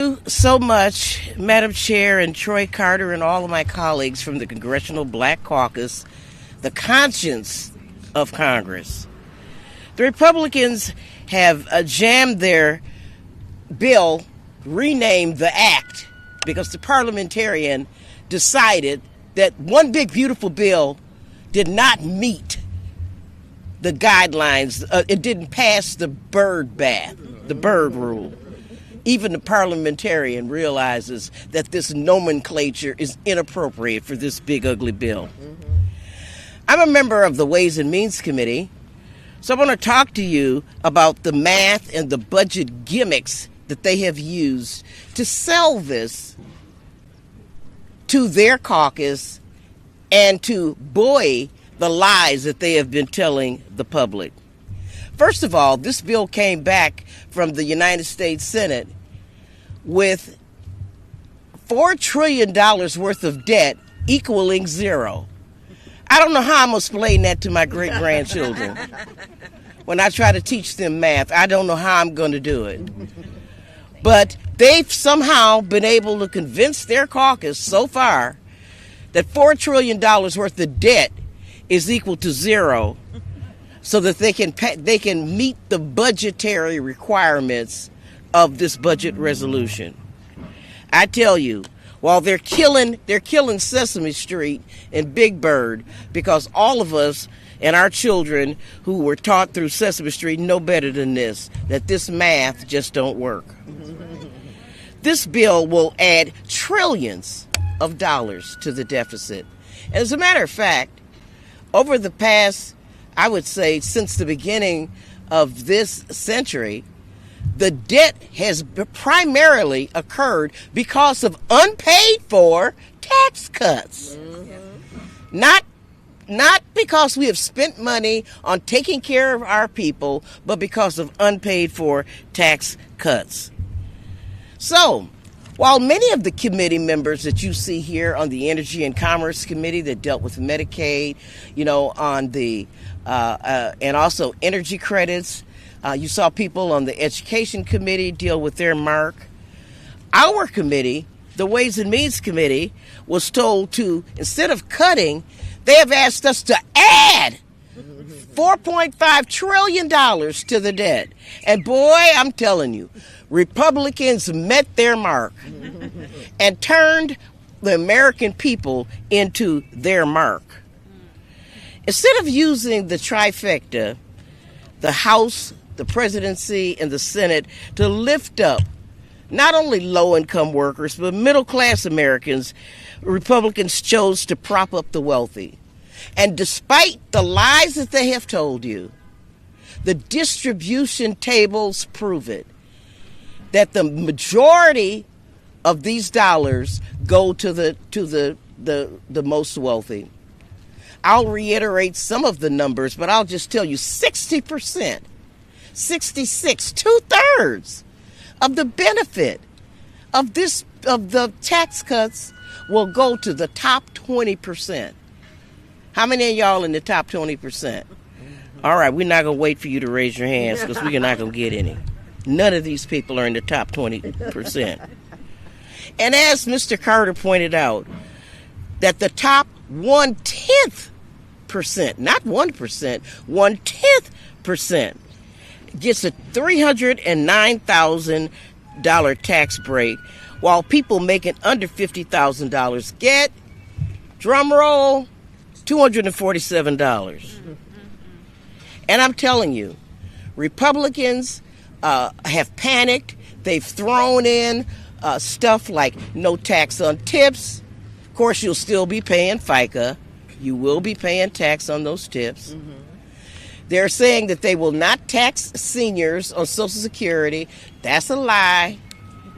Thank you so much, Madam Chair and Troy Carter and all of my colleagues from the Congressional Black Caucus, the conscience of Congress. The Republicans have jammed their bill, renamed the act, because the parliamentarian decided that one big beautiful bill did not meet the guidelines. It didn't pass the bird bath, the bird rule. Even the parliamentarian realizes that this nomenclature is inappropriate for this big ugly bill. I'm a member of the Ways and Means Committee, so I want to talk to you about the math and the budget gimmicks that they have used to sell this to their caucus and to buoy the lies that they have been telling the public. First of all, this bill came back from the United States Senate with $4 trillion worth of debt equaling zero. I don't know how I'm going to explain that to my great-grandchildren. When I try to teach them math, I don't know how I'm going to do it. But they've somehow been able to convince their caucus so far that $4 trillion worth of debt is equal to zero, so that they can meet the budgetary requirements of this budget resolution. I tell you, while they're killing Sesame Street and Big Bird, because all of us and our children who were taught through Sesame Street know better than this, that this math just don't work. This bill will add trillions of dollars to the deficit. As a matter of fact, over the past, I would say, since the beginning of this century, the debt has primarily occurred because of unpaid for tax cuts. Not because we have spent money on taking care of our people, but because of unpaid for tax cuts. So, while many of the committee members that you see here on the Energy and Commerce Committee that dealt with Medicaid, on the and also energy credits, you saw people on the Education Committee deal with their mark. Our committee, the Ways and Means Committee, was told to, instead of cutting, they have asked us to add $4.5 trillion to the debt. And boy, I'm telling you, Republicans met their mark and turned the American people into their mark. Instead of using the trifecta, the House, the presidency, and the Senate to lift up not only low-income workers, but middle-class Americans, Republicans chose to prop up the wealthy. And despite the lies that they have told you, the distribution tables prove it, that the majority of these dollars go to the most wealthy. I'll reiterate some of the numbers, but I'll just tell you 60%, 66, 2/3 of the benefit of the tax cuts will go to the top 20%. How many of y'all in the top 20%? All right, we're not going to wait for you to raise your hands because we're not going to get any. None of these people are in the top 20%. And as Mr. Carter pointed out, that the top 1/10%, not 1%, 1/10% gets a $309,000 tax break, while people making under $50,000 get, drum roll, $247. And I'm telling you, Republicans have panicked. They've thrown in stuff like no tax on tips. Of course, you'll still be paying FICA. You will be paying tax on those tips. They're saying that they will not tax seniors on Social Security. That's a lie.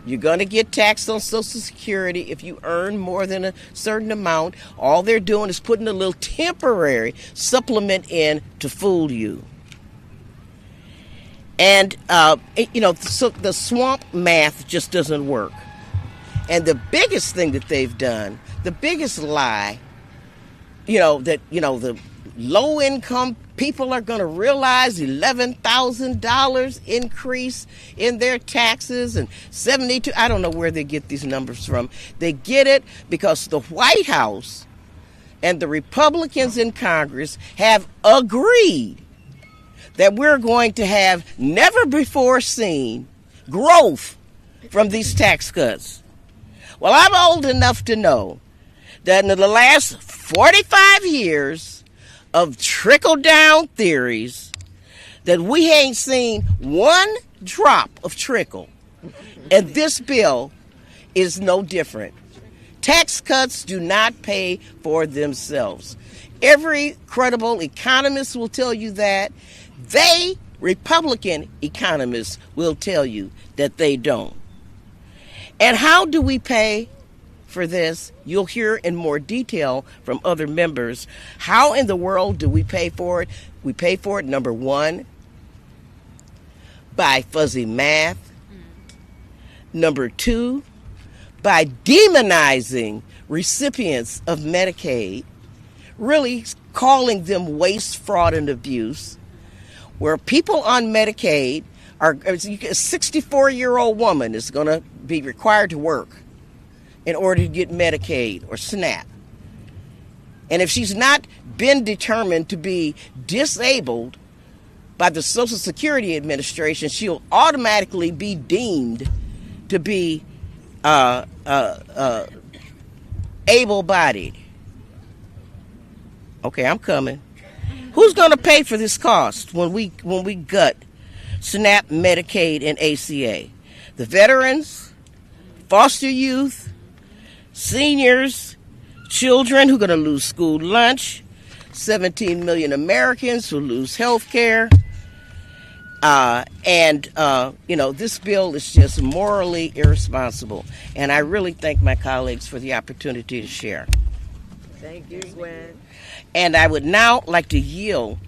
You're going to get taxed on Social Security if you earn more than a certain amount. All they're doing is putting a little temporary supplement in to fool you. And, so the swamp math just doesn't work. And the biggest thing that they've done, the biggest lie, the low-income people are going to realize $11,000 increase in their taxes and 72. I don't know where they get these numbers from. They get it because the White House and the Republicans in Congress have agreed that we're going to have never before seen growth from these tax cuts. Well, I'm old enough to know that in the last 45 years of trickle-down theories, that we ain't seen one drop of trickle. And this bill is no different. Tax cuts do not pay for themselves. Every credible economist will tell you that. Republican economists will tell you that they don't. And how do we pay for this? You'll hear in more detail from other members. How in the world do we pay for it? We pay for it, number one, by fuzzy math. Number two, by demonizing recipients of Medicaid, really calling them waste, fraud, and abuse, where people on Medicaid are, a 64-year-old woman is going to be required to work in order to get Medicaid or SNAP. And if she's not been determined to be disabled by the Social Security Administration, she'll automatically be deemed to be able-bodied. Okay, I'm coming. Who's going to pay for this cost when we gut SNAP, Medicaid, and ACA? The veterans, foster youth, seniors, children who are going to lose school lunch, 17 million Americans who lose health care. This bill is just morally irresponsible. And I really thank my colleagues for the opportunity to share. Thank you, Gwen. And I would now like to yield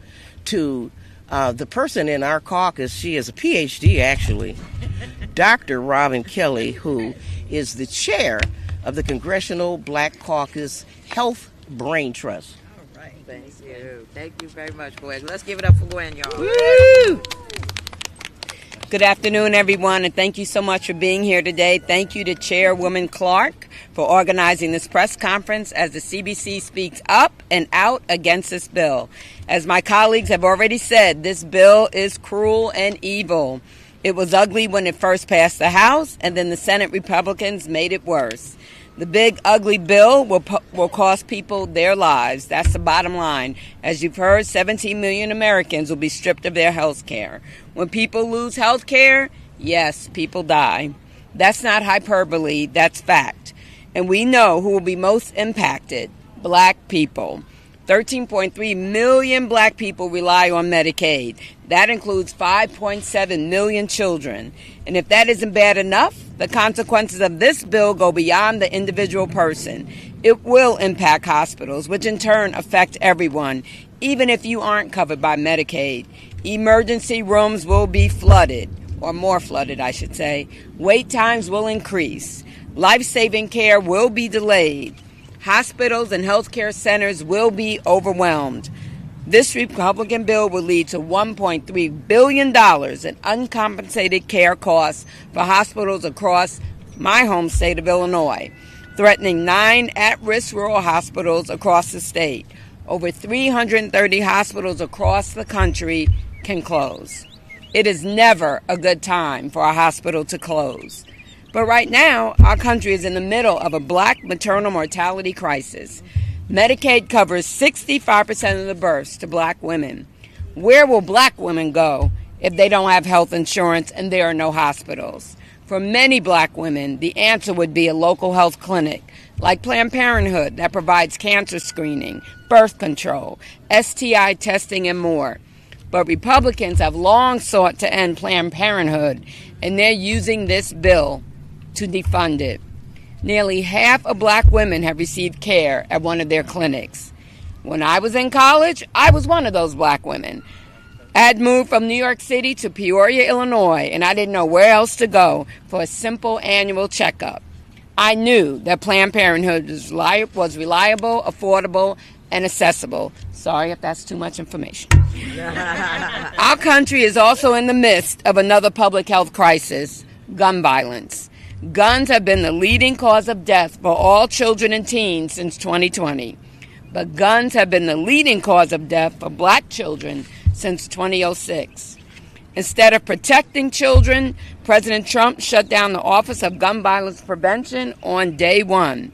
to the person in our caucus. She is a PhD, actually, Dr. Robin Kelly, who is the chair of the Congressional Black Caucus Health Brain Trust. All right. Thank you. Thank you very much, Gwen. Let's give it up for Gwen, y'all. Woo! Good afternoon, everyone, and thank you so much for being here today. Thank you to Chairwoman Clarke for organizing this press conference as the CBC speaks up and out against this bill. As my colleagues have already said, this bill is cruel and evil. It was ugly when it first passed the House, and then the Senate Republicans made it worse. The big, ugly bill will cost people their lives. That's the bottom line. As you've heard, 17 million Americans will be stripped of their health care. When people lose health care, yes, people die. That's not hyperbole, that's fact. And we know who will be most impacted: black people. 13.3 million black people rely on Medicaid. That includes 5.7 million children. And if that isn't bad enough, the consequences of this bill go beyond the individual person. It will impact hospitals, which in turn affect everyone, even if you aren't covered by Medicaid. Emergency rooms will be flooded, or more flooded, I should say. Wait times will increase. Life-saving care will be delayed. Hospitals and healthcare centers will be overwhelmed. This Republican bill will lead to $1.3 billion in uncompensated care costs for hospitals across my home state of Illinois, threatening 9 at-risk rural hospitals across the state. Over 330 hospitals across the country can close. It is never a good time for a hospital to close. But right now, our country is in the middle of a black maternal mortality crisis. Medicaid covers 65% of the births to black women. Where will black women go if they don't have health insurance and there are no hospitals? For many black women, the answer would be a local health clinic, like Planned Parenthood, that provides cancer screening, birth control, STI testing, and more. But Republicans have long sought to end Planned Parenthood, and they're using this bill to defund it. Nearly half of black women have received care at one of their clinics. When I was in college, I was one of those black women. I had moved from New York City to Peoria, Illinois, and I didn't know where else to go for a simple annual checkup. I knew that Planned Parenthood was reliable, affordable, and accessible. Sorry if that's too much information. Our country is also in the midst of another public health crisis, gun violence. Guns have been the leading cause of death for all children and teens since 2020. But guns have been the leading cause of death for black children since 2006. Instead of protecting children, President Trump shut down the Office of Gun Violence Prevention on day one.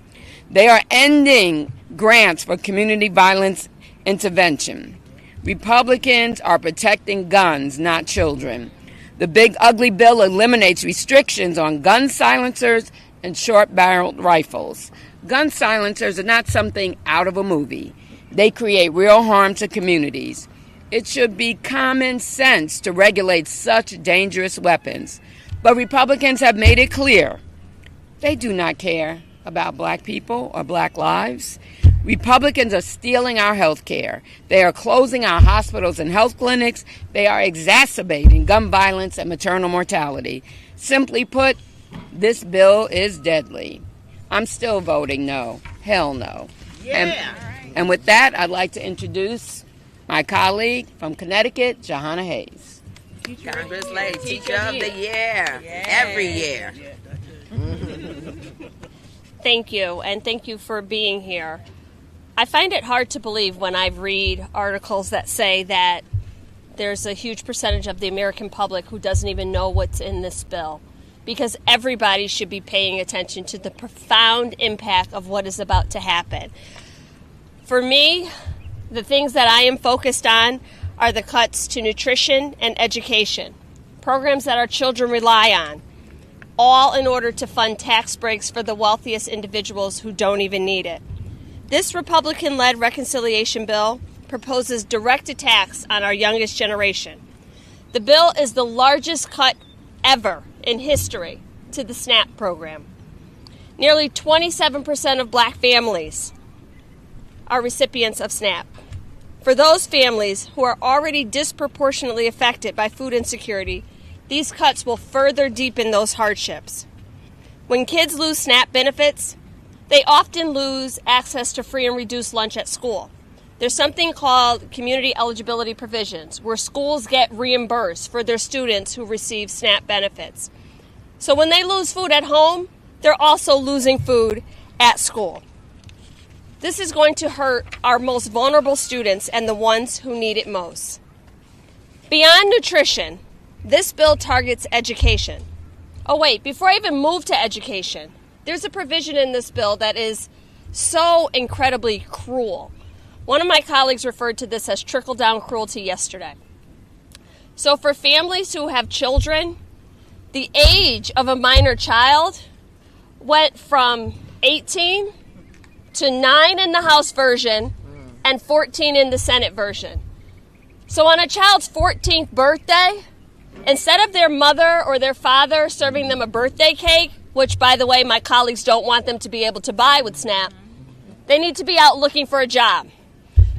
They are ending grants for community violence intervention. Republicans are protecting guns, not children. The big ugly bill eliminates restrictions on gun silencers and short-barreled rifles. Gun silencers are not something out of a movie. They create real harm to communities. It should be common sense to regulate such dangerous weapons. But Republicans have made it clear they do not care about black people or black lives. Republicans are stealing our health care. They are closing our hospitals and health clinics. They are exacerbating gun violence and maternal mortality. Simply put, this bill is deadly. I'm still voting no. Hell no. Yeah. And with that, I'd like to introduce my colleague from Connecticut, Johanna Hayes. Congress Lady, Teacher of the Year, every year. Thank you, and thank you for being here. I find it hard to believe when I read articles that say that there's a huge percentage of the American public who doesn't even know what's in this bill, because everybody should be paying attention to the profound impact of what is about to happen. For me, the things that I am focused on are the cuts to nutrition and education, programs that our children rely on, all in order to fund tax breaks for the wealthiest individuals who don't even need it. This Republican-led reconciliation bill proposes direct attacks on our youngest generation. The bill is the largest cut ever in history to the SNAP program. Nearly 27% of black families are recipients of SNAP. For those families who are already disproportionately affected by food insecurity, these cuts will further deepen those hardships. When kids lose SNAP benefits, they often lose access to free and reduced lunch at school. There's something called community eligibility provisions, where schools get reimbursed for their students who receive SNAP benefits. So when they lose food at home, they're also losing food at school. This is going to hurt our most vulnerable students and the ones who need it most. Beyond nutrition, this bill targets education. Oh wait, before I even move to education, there's a provision in this bill that is so incredibly cruel. One of my colleagues referred to this as trickle-down cruelty yesterday. So for families who have children, the age of a minor child went from 18 to 9 in the House version and 14 in the Senate version. So on a child's 14th birthday, instead of their mother or their father serving them a birthday cake, which, by the way, my colleagues don't want them to be able to buy with SNAP, they need to be out looking for a job.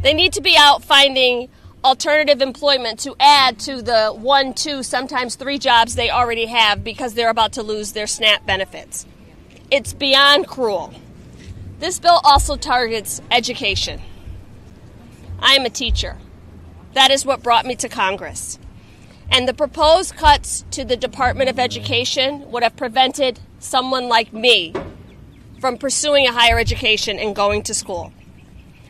They need to be out finding alternative employment to add to the 1, 2, sometimes 3 jobs they already have because they're about to lose their SNAP benefits. It's beyond cruel. This bill also targets education. I am a teacher. That is what brought me to Congress. And the proposed cuts to the Department of Education would have prevented someone like me from pursuing a higher education and going to school.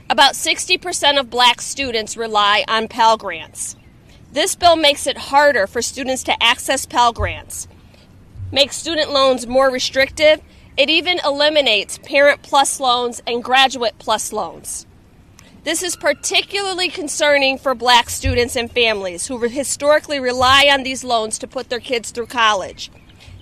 About 60% of black students rely on Pell Grants. This bill makes it harder for students to access Pell Grants, makes student loans more restrictive. It even eliminates Parent Plus loans and Graduate Plus loans. This is particularly concerning for black students and families who historically rely on these loans to put their kids through college.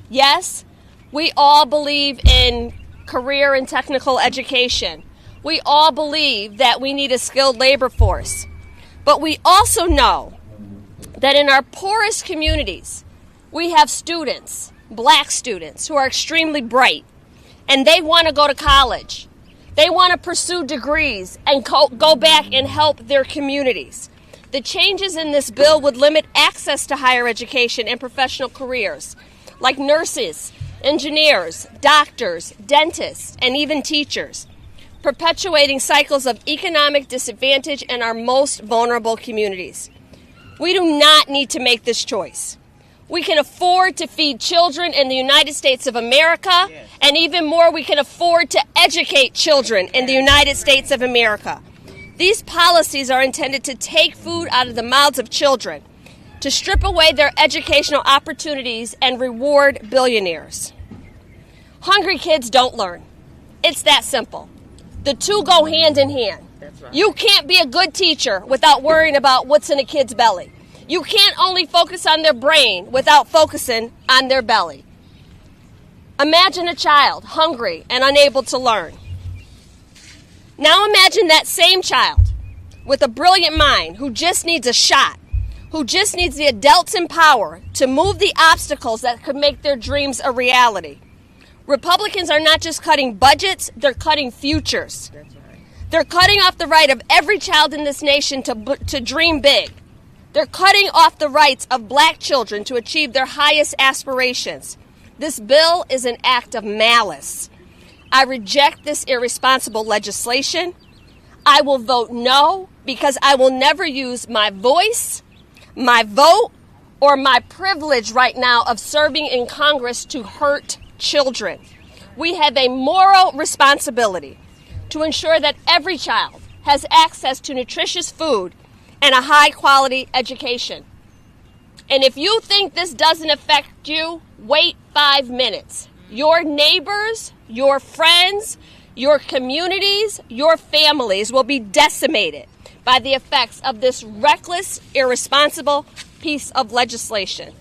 Yes, we all believe in career and technical education. We all believe that we need a skilled labor force. But we also know that in our poorest communities, we have students, black students, who are extremely bright, and they want to go to college. They want to pursue degrees and go back and help their communities. The changes in this bill would limit access to higher education and professional careers, like nurses, engineers, doctors, dentists, and even teachers. perpetuating cycles of economic disadvantage in our most vulnerable communities. We do not need to make this choice. We can afford to feed children in the United States of America, and even more, we can afford to educate children in the United States of America. These policies are intended to take food out of the mouths of children, to strip away their educational opportunities and reward billionaires. Hungry kids don't learn. It's that simple. The two go hand in hand. You can't be a good teacher without worrying about what's in a kid's belly. You can't only focus on their brain without focusing on their belly. Imagine a child hungry and unable to learn. Now imagine that same child with a brilliant mind who just needs a shot, who just needs the adults in power to move the obstacles that could make their dreams a reality. Republicans are not just cutting budgets, they're cutting futures. They're cutting off the right of every child in this nation to dream big. They're cutting off the rights of black children to achieve their highest aspirations. This bill is an act of malice. I reject this irresponsible legislation. I will vote no because I will never use my voice, my vote, or my privilege right now of serving in Congress to hurt children. We have a moral responsibility to ensure that every child has access to nutritious food and a high-quality education. And if you think this doesn't affect you, wait 5 minutes. Your neighbors, your friends, your communities, your families will be decimated by the effects of this reckless, irresponsible piece of legislation.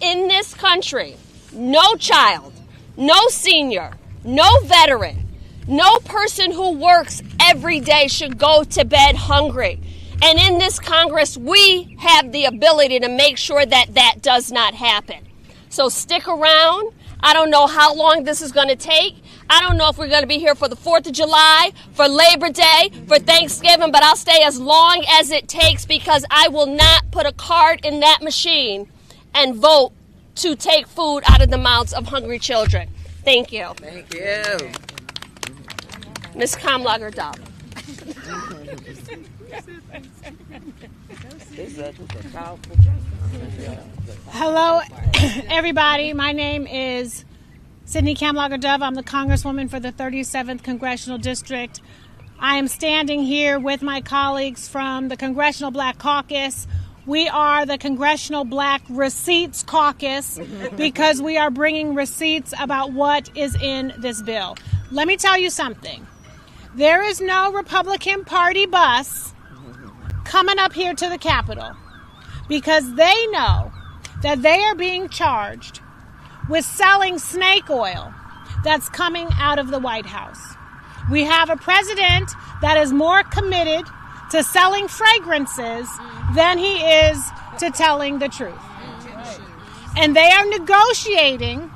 In this country, no child, no senior, no veteran, no person who works every day should go to bed hungry. And in this Congress, we have the ability to make sure that that does not happen. So stick around. I don't know how long this is going to take. I don't know if we're going to be here for the 4th of July, for Labor Day, for Thanksgiving, but I'll stay as long as it takes because I will not put a card in that machine and vote to take food out of the mouths of hungry children. Thank you. Thank you. Ms. Kamlager-Dove. Hello, everybody. My name is Sydney Kamlager-Dove. I'm the Congresswoman for the 37th Congressional District. I am standing here with my colleagues from the Congressional Black Caucus. We are the Congressional Black Receipts Caucus because we are bringing receipts about what is in this bill. Let me tell you something. There is no Republican Party bus coming up here to the Capitol because they know that they are being charged with selling snake oil that's coming out of the White House. We have a president that is more committed to selling fragrances than he is to telling the truth. And they are negotiating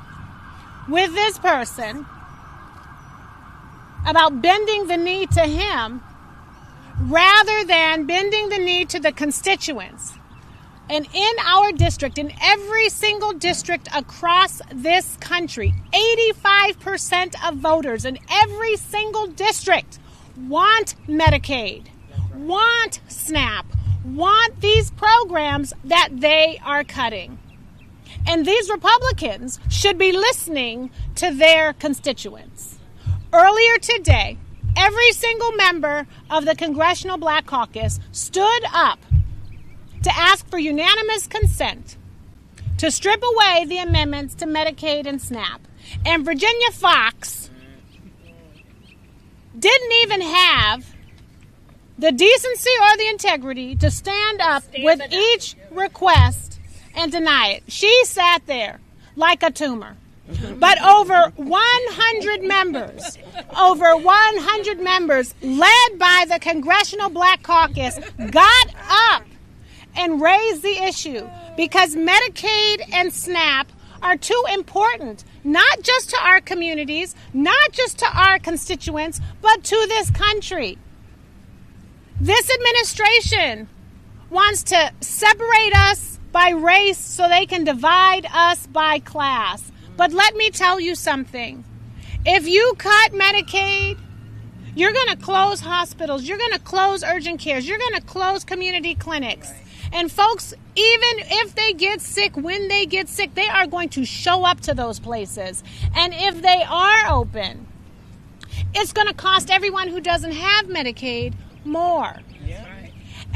with this person about bending the knee to him rather than bending the knee to the constituents. And in our district, in every single district across this country, 85% of voters in every single district want Medicaid, want SNAP, want these programs that they are cutting. And these Republicans should be listening to their constituents. Earlier today, every single member of the Congressional Black Caucus stood up to ask for unanimous consent to strip away the amendments to Medicaid and SNAP. And Virginia Fox didn't even have the decency or the integrity to stand up with each request and deny it. She sat there like a tumor. But over 100 members led by the Congressional Black Caucus got up and raised the issue because Medicaid and SNAP are too important, not just to our communities, not just to our constituents, but to this country. This administration wants to separate us by race so they can divide us by class. But let me tell you something. If you cut Medicaid, You're going to close hospitals. You're going to close urgent cares. You're going to close community clinics. And folks, even if they get sick, when they get sick, they are going to show up to those places. And if they are open, it's going to cost everyone who doesn't have Medicaid more. Yeah.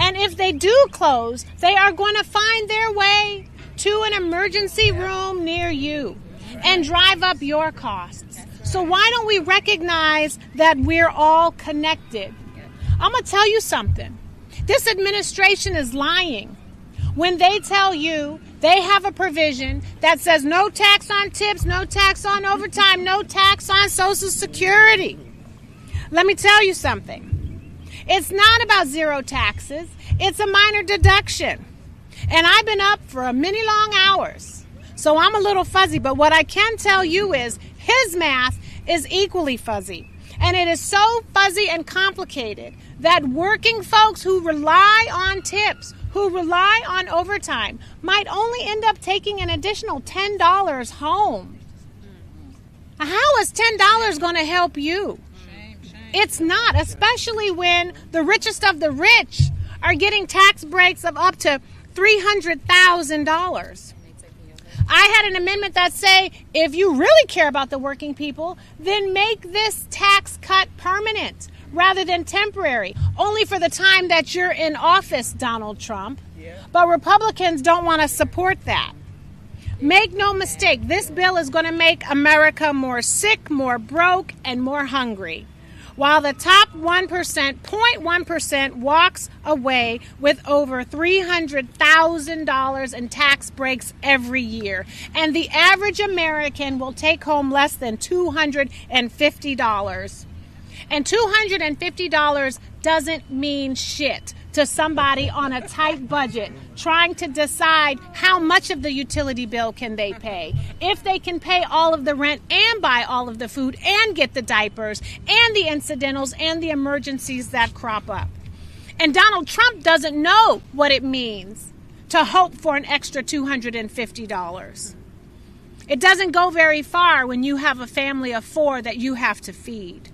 And if they do close, they are going to find their way to an emergency room near you and drive up your costs. So why don't we recognize that we're all connected? I'm going to tell you something. This administration is lying when they tell you they have a provision that says no tax on tips, no tax on overtime, no tax on Social Security. Let me tell you something. It's not about zero taxes. It's a minor deduction. And I've been up for many long hours, so I'm a little fuzzy. But what I can tell you is his math is equally fuzzy. And it is so fuzzy and complicated that working folks who rely on tips, who rely on overtime, might only end up taking an additional $10 home. How is $10 going to help you? It's not, especially when the richest of the rich are getting tax breaks of up to $300,000. I had an amendment that say, if you really care about the working people, then make this tax cut permanent rather than temporary, only for the time that you're in office, Donald Trump. Yeah. But Republicans don't want to support that. Make no mistake, this bill is going to make America more sick, more broke, and more hungry, while the top 1%, 0.1%, walks away with over $300,000 in tax breaks every year. And the average American will take home less than $250. And $250 doesn't mean shit to somebody on a tight budget trying to decide how much of the utility bill can they pay, if they can pay all of the rent and buy all of the food and get the diapers and the incidentals and the emergencies that crop up. And Donald Trump doesn't know what it means to hope for an extra $250. It doesn't go very far when you have a family of 4 that you have to feed.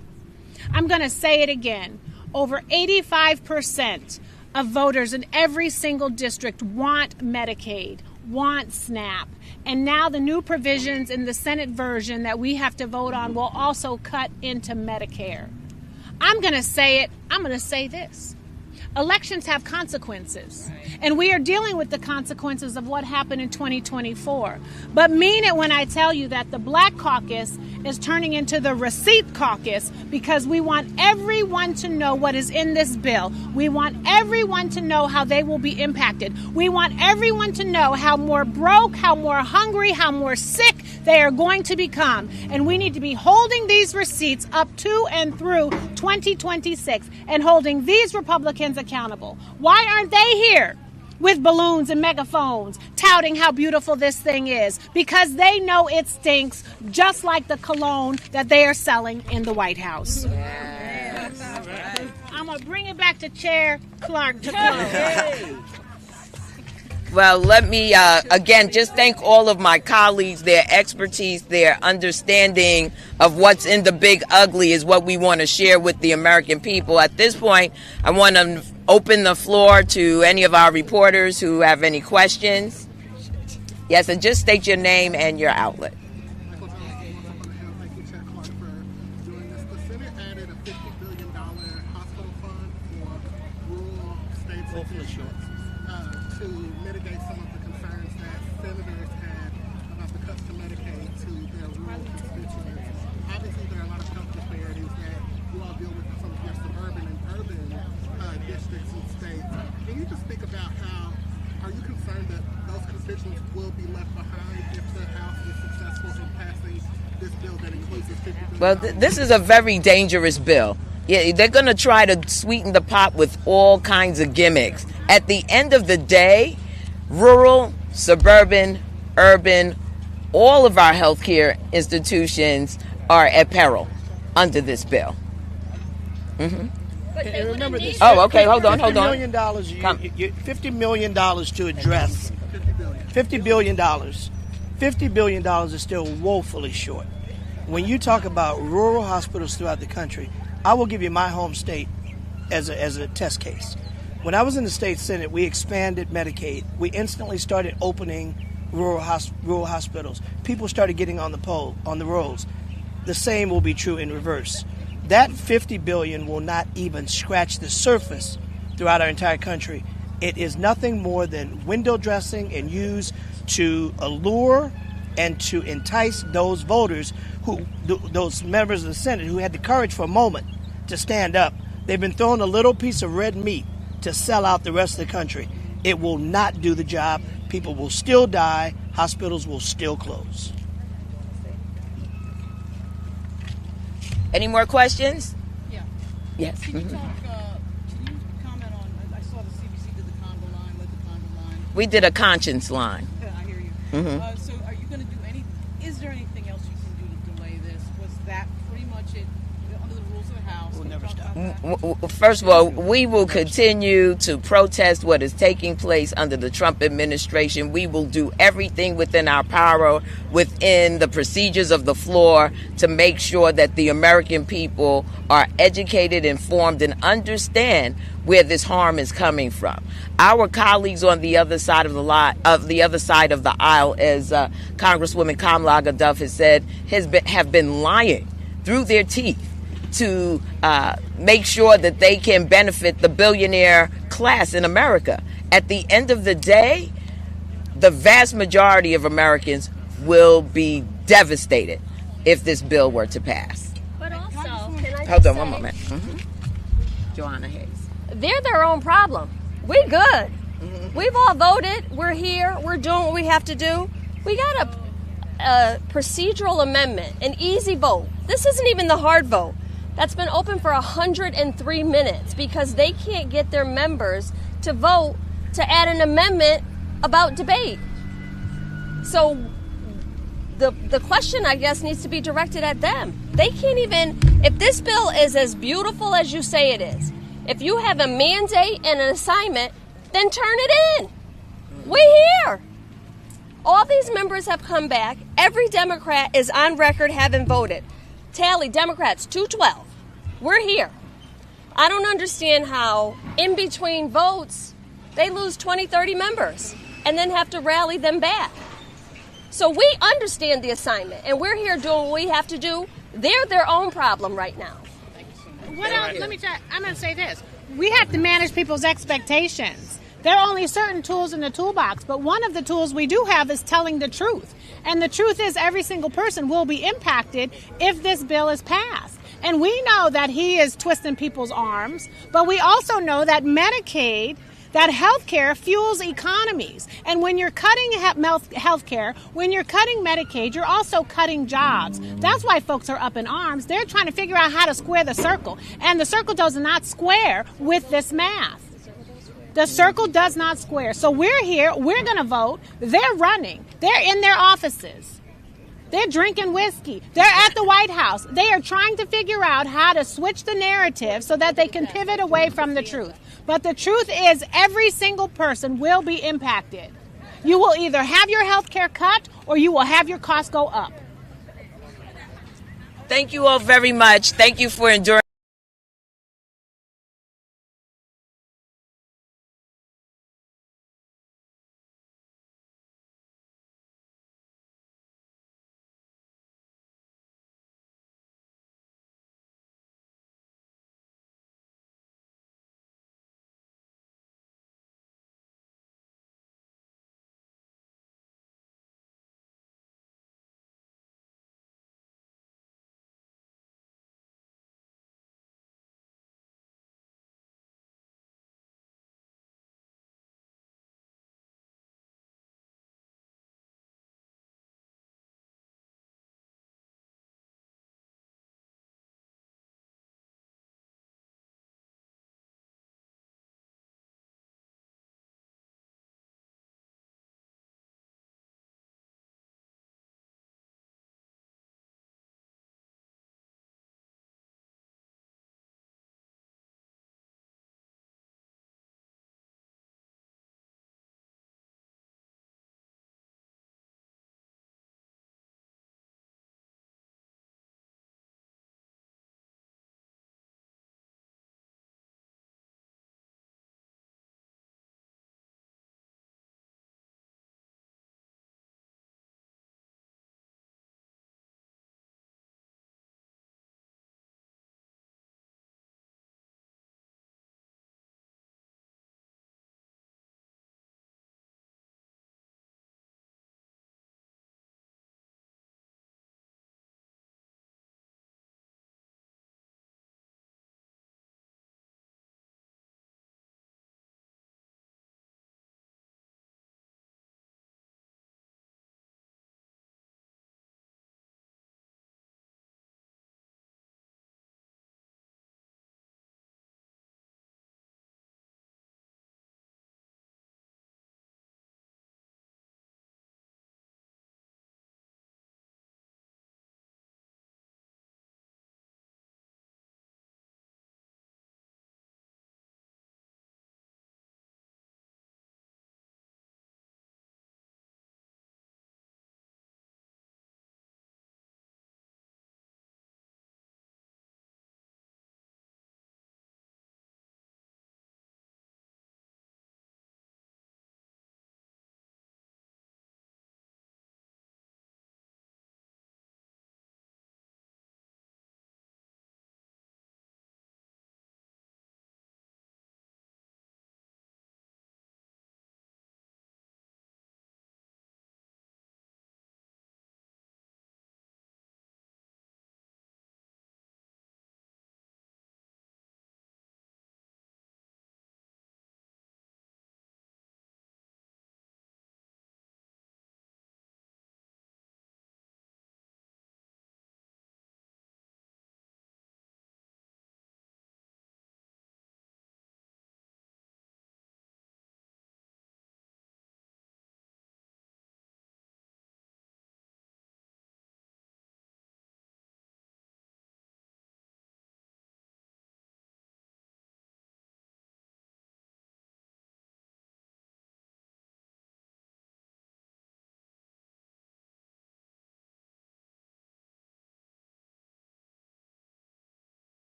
I'm going to say it again. Over 85% of voters in every single district want Medicaid, want SNAP. And now the new provisions in the Senate version that we have to vote on will also cut into Medicare. I'm going to say it. I'm going to say this. Elections have consequences, and we are dealing with the consequences of what happened in 2024. But mean it when I tell you that the Black Caucus is turning into the Receipt Caucus, because we want everyone to know what is in this bill. We want everyone to know how they will be impacted. We want everyone to know how more broke, how more hungry, how more sick they are going to become. And we need to be holding these receipts up to and through 2026 and holding these Republicans accountable. Why aren't they here with balloons and megaphones touting how beautiful this thing is? Because they know it stinks, just like the cologne that they are selling in the White House. Yes. Right. I'm going to bring it back to Chair Clarke to close. Well, let me, again, just thank all of my colleagues. Their expertise, their understanding of what's in the big ugly is what we want to share with the American people. At this point, I want to open the floor to any of our reporters who have any questions. Yes, and just state your name and your outlet. Well, this is a very dangerous bill. Yeah, they're going to try to sweeten the pot with all kinds of gimmicks. At the end of the day, rural, suburban, urban, all of our healthcare institutions are at peril under this bill. Mm-hmm. And remember this. Oh, okay. Hold on. $50 million to address. $50 billion. $50 billion is still woefully short. When you talk about rural hospitals throughout the country, I will give you my home state as a test case. When I was in the state Senate, we expanded Medicaid. We instantly started opening rural hospitals. People started getting on the rolls. The same will be true in reverse. That $50 billion will not even scratch the surface throughout our entire country. It is nothing more than window dressing and used to allure and to entice those voters those members of the Senate who had the courage for a moment to stand up. They've been thrown a little piece of red meat to sell out the rest of the country. It will not do the job. People will still die. Hospitals will still close. Any more questions? Yeah. Yes. Can you comment on, I saw the CBC did the Congo line, led the Congo line. We did a conscience line. I hear you. So are you going to do is there anything else you can do to delay this? Was that pretty much it under the rules of the House? We'll never stop. First of all, we will continue to protest what is taking place under the Trump administration. We will do everything within our power, within the procedures of the floor, to make sure that the American people are educated, informed, and understand where this harm is coming from. Our colleagues on the other side of the aisle, as Congresswoman Kamala Dove has said, have been lying through their teeth to make sure that they can benefit the billionaire class in America. At the end of the day, the vast majority of Americans will be devastated if this bill were to pass. But also, can I Hold on say, one moment. Joanna Hayes. they're their own problem. We good. We've all voted. We're here. We're doing what we have to do. We got a procedural amendment, an easy vote. This isn't even the hard vote. That's been open for 103 minutes because they can't get their members to vote to add an amendment about debate. So the question, I guess, needs to be directed at them. They can't even, if this bill is as beautiful as you say it is, if you have a mandate and an assignment, then turn it in. We here. All these members have come back. Every Democrat is on record having voted. Tally, Democrats, 212. We're here. I don't understand how in between votes, they lose 20, 30 members and then have to rally them back. So we understand the assignment and we're here doing what we have to do. They're their own problem right now. What else? Let me try. I'm going to say this. We have to manage people's expectations. There are only certain tools in the toolbox, but one of the tools we do have is telling the truth. And the truth is every single person will be impacted if this bill is passed. And we know that he is twisting people's arms, but we also know that Medicaid, that health care fuels economies. And when you're cutting health care, when you're cutting Medicaid, you're also cutting jobs. That's why folks are up in arms. They're trying to figure out how to square the circle. And the circle does not square with this math. The circle does not square. So we're here. We're going to vote. They're running. They're in their offices. They're drinking whiskey. They're at the White House. They are trying to figure out how to switch the narrative so that they can pivot away from the truth. But the truth is every single person will be impacted. You will either have your health care cut or you will have your costs go up. Thank you all very much. Thank you for enduring.